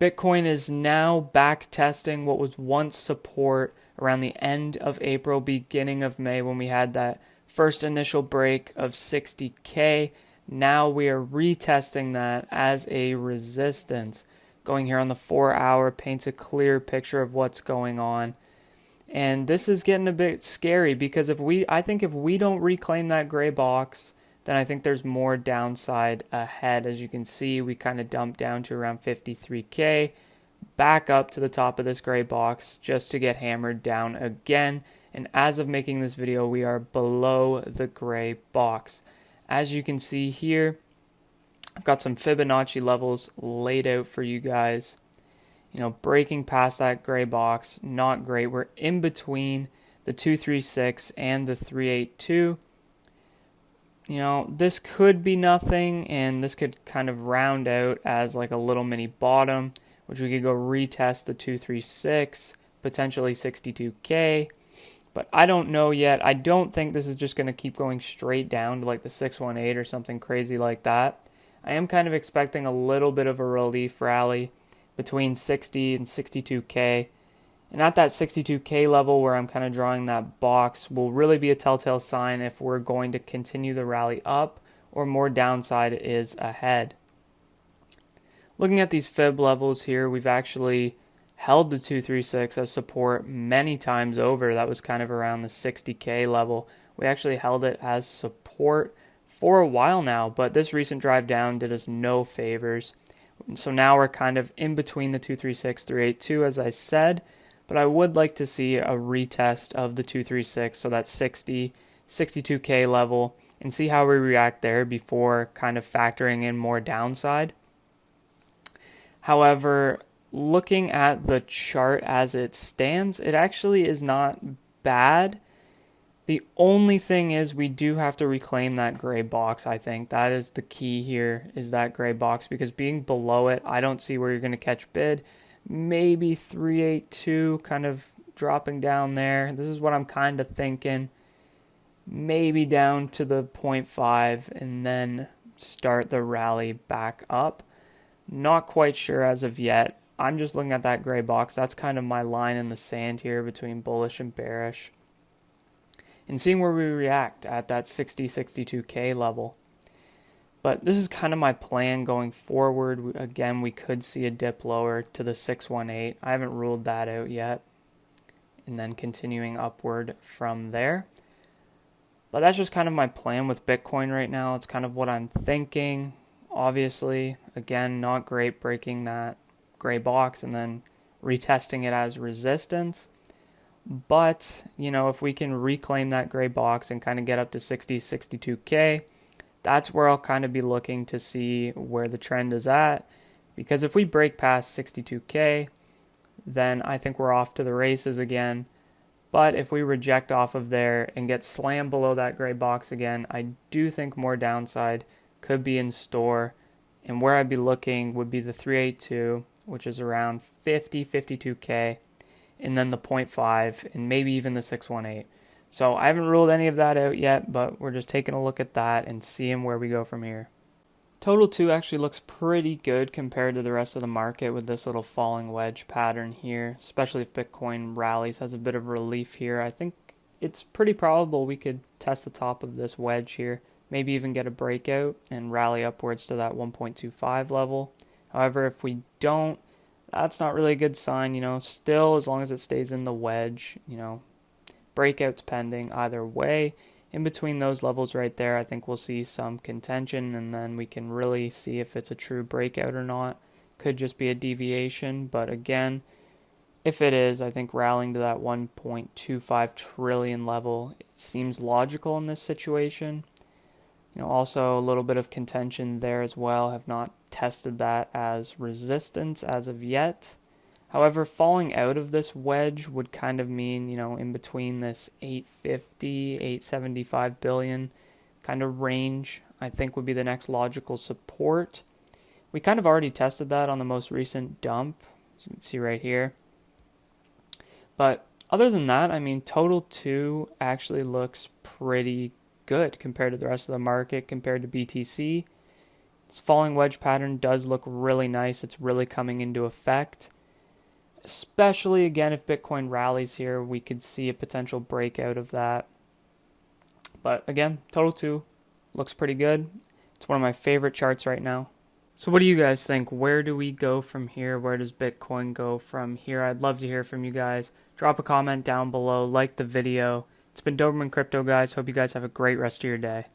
Bitcoin is now back testing what was once support around the end of April, beginning of May, when we had that first initial break of 60K. Now we are retesting that as a resistance. Going here on the 4 hour paints a clear picture of what's going on. And this is getting a bit scary because I think if we don't reclaim that gray box, then I think there's more downside ahead. As you can see, we kind of dumped down to around 53K, back up to the top of this gray box just to get hammered down again. And as of making this video, we are below the gray box. As you can see here, I've got some Fibonacci levels laid out for you guys. Breaking past that gray box, not great. We're in between the 236 and the 382. This could be nothing, and this could kind of round out as like a little mini bottom, which we could go retest the 236, potentially 62K. But I don't know yet. I don't think this is just going to keep going straight down to like the 618 or something crazy like that. I am kind of expecting a little bit of a relief rally between 60 and 62K. And at that 62K level where I'm kind of drawing that box will really be a telltale sign if we're going to continue the rally up or more downside is ahead. Looking at these fib levels here, we've actually held the 236 as support many times over. That was kind of around the 60K level. We actually held it as support for a while now, but this recent drive down did us no favors. So now we're kind of in between the 236, 382, as I said, but I would like to see a retest of the 236, so that 60, 62K level, and see how we react there before kind of factoring in more downside. However, looking at the chart as it stands, it actually is not bad. The only thing is we do have to reclaim that gray box, I think. That is the key here, is that gray box, because being below it, I don't see where you're going to catch bid. Maybe 382 kind of dropping down there. This is what I'm kind of thinking. Maybe down to the 0.5 and then start the rally back up. Not quite sure as of yet. I'm just looking at that gray box. That's kind of my line in the sand here between bullish and bearish. And seeing where we react at that 60, 62K level. But this is kind of my plan going forward. Again, we could see a dip lower to the 618. I haven't ruled that out yet. And then continuing upward from there. But that's just kind of my plan with Bitcoin right now. It's kind of what I'm thinking. Obviously, again, not great breaking that gray box and then retesting it as resistance. But, if we can reclaim that gray box and kind of get up to 60, 62K, that's where I'll kind of be looking to see where the trend is at. Because if we break past 62K, then I think we're off to the races again. But if we reject off of there and get slammed below that gray box again, I do think more downside could be in store. And where I'd be looking would be the 382, which is around 50, 52K. And then the 0.5 and maybe even the 618. So I haven't ruled any of that out yet, but we're just taking a look at that and seeing where we go from here. Total 2 actually looks pretty good compared to the rest of the market with this little falling wedge pattern here, especially if Bitcoin rallies, has a bit of relief here. I think it's pretty probable we could test the top of this wedge here, maybe even get a breakout and rally upwards to that 1.25 level. However, if we don't, that's not really a good sign, still, as long as it stays in the wedge, breakouts pending either way. In between those levels right there, I think we'll see some contention, and then we can really see if it's a true breakout or not. Could just be a deviation, but again, if it is, I think rallying to that 1.25 trillion level seems logical in this situation. Also a little bit of contention there as well. Have not tested that as resistance as of yet. However, falling out of this wedge would kind of mean, in between this 850, 875 billion kind of range, I think would be the next logical support. We kind of already tested that on the most recent dump, as you can see right here. But other than that, total 2 actually looks pretty good compared to the rest of the market, compared to BTC. This falling wedge pattern does look really nice. It's really coming into effect. Especially, again, if Bitcoin rallies here, we could see a potential breakout of that. But again, total 2 looks pretty good. It's one of my favorite charts right now. So what do you guys think? Where do we go from here? Where does Bitcoin go from here? I'd love to hear from you guys. Drop a comment down below. Like the video. It's been Doberman Crypto, guys. Hope you guys have a great rest of your day.